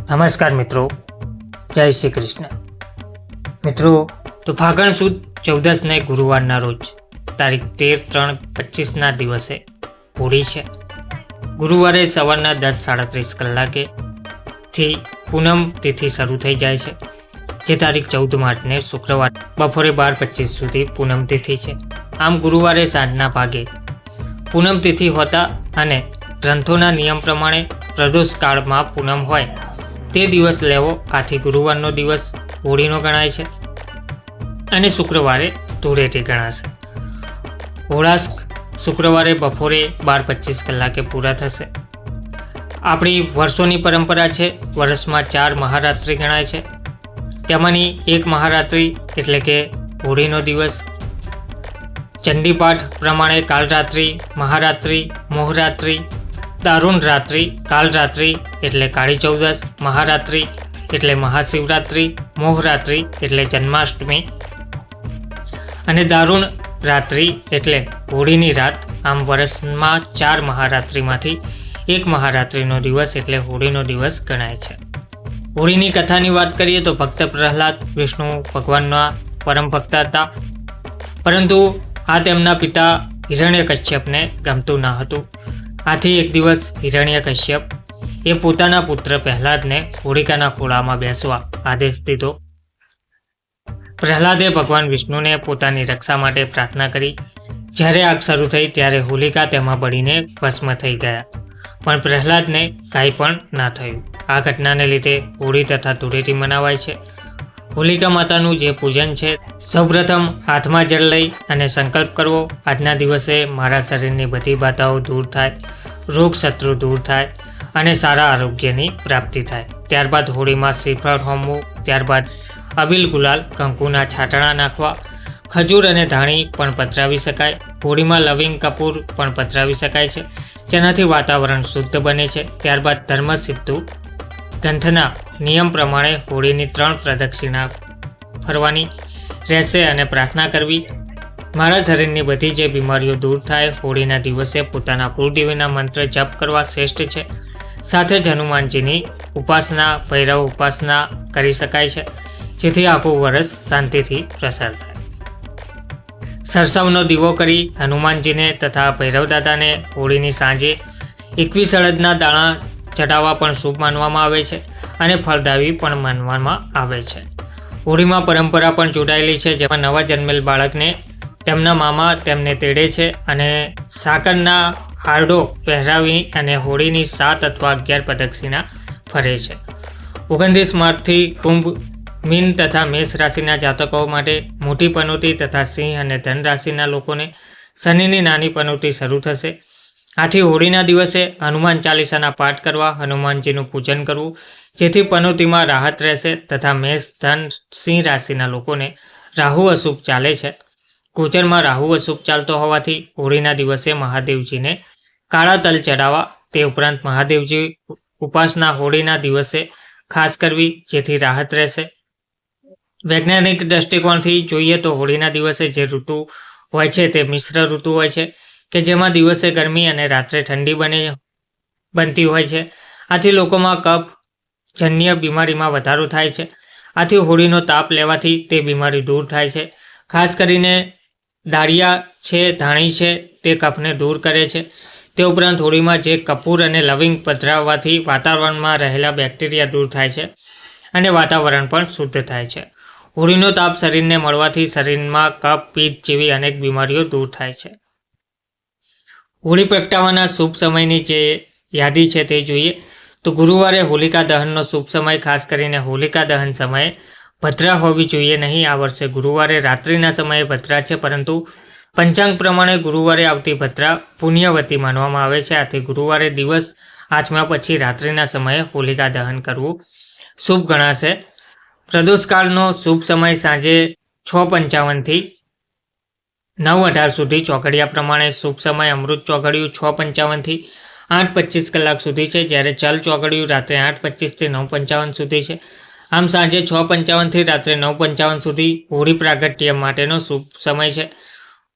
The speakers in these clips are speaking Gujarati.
નમસ્કાર મિત્રો, જય શ્રી કૃષ્ણ. મિત્રો, તો ફાગણ સુદ 14ને ગુરુવારના રોજ તારીખ 13/3/25ના દિવસે હોળી છે. ગુરુવારે સવારના 10:37 કલાકે થી પૂનમ તિથિ શરૂ થઈ જાય છે, જે તારીખ 14 માર્ચને શુક્રવાર બપોરે 12:25 સુધી પૂનમ તિથિ છે. આમ ગુરુવારે સાંજના ભાગે પૂનમ તિથિ હોતા અને ગ્રંથોના નિયમ પ્રમાણે પ્રદોષ કાળમાં પૂનમ હોય તે દિવસ લેવો, આથી ગુરુવારનો દિવસ હોળીનો ગણાય છે અને શુક્રવારે ધૂળેટી ગણાશે. હોળાષ્ક શુક્રવારે બપોરે 12:25 કલાકે પૂરા થશે. આપણી વર્ષોની પરંપરા છે, વર્ષમાં 4 મહારાત્રિ ગણાય છે. તેમાંની એક મહારાત્રિ એટલે કે હોળીનો દિવસ ચંડીપાઠ પ્રમાણે કાલરાત્રિ, મહારાત્રિ, મોહરાત્રિ, દારૂણ રાત્રિ, કાલરાત્રિ એટલે કાળી ચૌદસ, મહારાત્રિ એટલે મહાશિવરાત્રિ, મોહરાત્રિ એટલે જન્માષ્ટમી અને દારૂણ રાત્રિ એટલે હોળીની રાત. આમ વર્ષમાં 4 મહારાત્રિમાંથી એક મહારાત્રિનો દિવસ એટલે હોળીનો દિવસ ગણાય છે. હોળીની કથાની વાત કરીએ તો ભક્ત પ્રહલાદ વિષ્ણુ ભગવાનના પરમ ભક્ત હતા, પરંતુ આ તેમના પિતા હિરણ્યકશ્યપને ગમતું ન હતું. આથી એક દિવસ હિરણ્યકશ્યપ એ પોતાના પુત્ર પ્રહલાદને હોળિકાના ખોળામાં બેસવા આદેશ દીધો. પ્રહલાદે ભગવાન વિષ્ણુને પોતાની રક્ષા માટે પ્રાર્થના કરી. જ્યારે આગ શરૂ થઈ ત્યારે હોલિકા તેમાં બળીને ભસ્મ થઈ ગયા, પણ પ્રહલાદને કાંઈ પણ ના થયું. આ ઘટનાને લીધે હોળી તથા ધૂળેટી મનાવાય છે. હોલિકા માતાનું જે પૂજન છે, સૌપ્રથમ હાથમાં જળ લઈ અને સંકલ્પ કરવો, આજના દિવસે મારા શરીરની બધી બાધાઓ દૂર થાય, રોગ શત્રુ દૂર થાય અને સારા આરોગ્યની પ્રાપ્તિ થાય. ત્યારબાદ હોળીમાં શ્રીફળ હોમવું, ત્યારબાદ અબીલ ગુલાલ કંકુના છાંટણા નાખવા, ખજૂર અને ધાણી પણ પધરાવી શકાય. હોળીમાં લવિંગ કપૂર પણ પધરાવી શકાય છે, જેનાથી વાતાવરણ શુદ્ધ બને છે. ત્યારબાદ ધર્મસિદ્ધુ ગ્રંથના નિયમ પ્રમાણે હોળીની 3 પ્રદક્ષિણા ફરવાની રહેશે અને પ્રાર્થના કરવી, મારા શરીરની બધી જે બીમારીઓ દૂર થાય. હોળીના દિવસે પોતાના કુળદેવીના મંત્ર જપ કરવા શ્રેષ્ઠ છે. સાથે જ હનુમાનજીની ઉપાસના, ભૈરવ ઉપાસના કરી શકાય છે, જેથી આખું વર્ષ શાંતિથી પ્રસાર થાય. સરસવનો દીવો કરી હનુમાનજીને તથા ભૈરવદાદાને હોળીની સાંજે 21 અડદના દાણા ચડાવવા પણ શુભ માનવામાં આવે છે અને ફળદાયી પણ માનવામાં આવે છે. હોળીમાં પરંપરા પણ જોડાયેલી છે, જેમાં નવા જન્મેલ બાળકને તેમના મામા તેમને તેડે છે અને સાકરના હારડો પહેરાવી અને હોળીની 7 અથવા 11 પ્રદક્ષિણા ફરે છે. 29 માર્ચથી કુંભ, મીન તથા મેષ રાશિના જાતકો માટે મોટી પનોતી તથા સિંહ અને ધન રાશિના લોકોને શનિની નાની પનોતી શરૂ થશે. આથી હોળીના દિવસે હનુમાન ચાલીસાના પાઠ કરવા, હનુમાનજીનું પૂજન કરવું, જેથી પનોતીમાં રાહત રહેશે. તથા મેષ, ધન, સિંહ રાશિના લોકોને રાહુ અશુભ ચાલે છે. ગોચરમાં રાહુ અશુભ ચાલતો હોવાથી હોળીના દિવસે મહાદેવજીને કાળા તલ ચડાવવા, તે ઉપરાંત મહાદેવજી ઉપાસના હોળીના દિવસે ખાસ કરવી, જેથી રાહત રહેશે. વૈજ્ઞાનિક દ્રષ્ટિકોણથી જોઈએ તો હોળીના દિવસે જે ઋતુ હોય છે તે મિશ્ર ઋતુ હોય છે, કે જેમાં દિવસે ગરમી અને રાત્રે ઠંડી બનતી હોય છે. આથી લોકોમાં કફ જન્ય બીમારીમાં વધારો થાય છે. આથી હોળીનો તાપ લેવાથી તે બીમારી દૂર થાય છે. ખાસ કરીને દાળિયા છે, ધાણી છે, તે કફને દૂર કરે છે. તે ઉપરાંત હોળીમાં જે કપૂર અને લવિંગ પધરાવવાથી વાતાવરણમાં રહેલા બેક્ટેરિયા દૂર થાય છે અને વાતાવરણ પણ શુદ્ધ થાય છે. હોળીનો તાપ શરીરને મળવાથી શરીરમાં કફ, પિત્ત જેવી અનેક બીમારીઓ દૂર થાય છે. હોળી પ્રગટાવવાના શુભ સમયની જે યાદી છે તે જોઈએ તો ગુરુવારે હોલિકા દહનનો શુભ સમય, ખાસ કરીને હોલિકા દહન સમયે ભદ્રા હોવી જોઈએ નહીં. આ વર્ષે ગુરુવારે રાત્રિના સમયે ભદ્રા છે, પરંતુ પંચાંગ પ્રમાણે ગુરુવારે આવતી ભદ્રા પુણ્યવતી માનવામાં આવે છે. આથી ગુરુવારે દિવસ આથમ્યા પછી રાત્રિના સમયે હોલિકા દહન કરવું શુભ ગણાશે. પ્રદોષકાળનો શુભ સમય સાંજે 6:55 થી 9:18 સુધી. ચોઘડિયા પ્રમાણે શુભ સમય અમૃત ચોઘડિયું 6:55 થી 8:25 કલાક સુધી છે, જ્યારે ચલ ચોઘડિયું રાત્રે 8:25 થી 9:55 સુધી છે. આમ સાંજે 6:55 થી રાત્રે 9:55 સુધી હોળી પ્રાગટ્ય માટેનો શુભ સમય છે.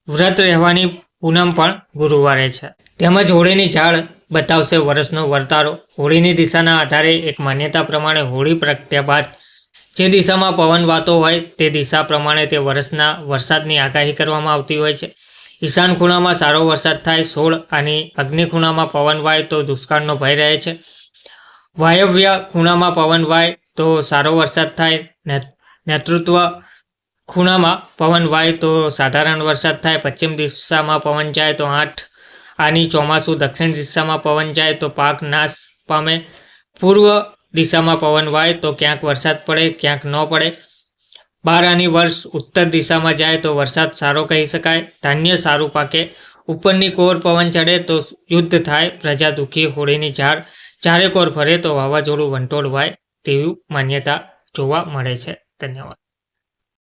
વ્રત રહેવાની પૂનમ પણ ગુરુવારે છે. તેમજ હોળીની ઝાડ બતાવશે વર્ષનો વર્તારો. હોળીની દિશાના આધારે એક માન્યતા પ્રમાણે હોળી પ્રગટ્યા બાદ જે દિશામાં પવન વાતો હોય તે દિશા પ્રમાણે તે વર્ષના વરસાદની આગાહી કરવામાં આવતી હોય છે. ઈશાન ખૂણામાં સારો વરસાદ થાય 16 અને અગ્નિ ખૂણામાં પવન વાય તો દુષ્કાળનો ભય રહે છે. વાયવ્ય ખૂણામાં પવન વાય તો સારો વરસાદ થાય. નેતૃત્વ ખૂણામાં પવન વાય તો સાધારણ વરસાદ થાય. પશ્ચિમ દિશામાં પવન જાય તો 8 આની ચોમાસું. દક્ષિણ દિશામાં પવન જાય તો પાક નાશ પામે. પૂર્વ દિશામાં પવન વાય તો ક્યાંક વરસાદ પડે ક્યાંક ન પડે. 12 આની વર્ષ ઉત્તર દિશામાં જાય તો વરસાદ સારો કહી શકાય. ધાન્ય સારું પાકે. ઉપરની કોર પવન ચડે તો યુદ્ધ થાય, પ્રજા દુઃખી. હોળીની ચારે કોર ફરે તો વાવાઝોડું વંટોળ વાય તેવી માન્યતા જોવા મળે છે. ધન્યવાદ.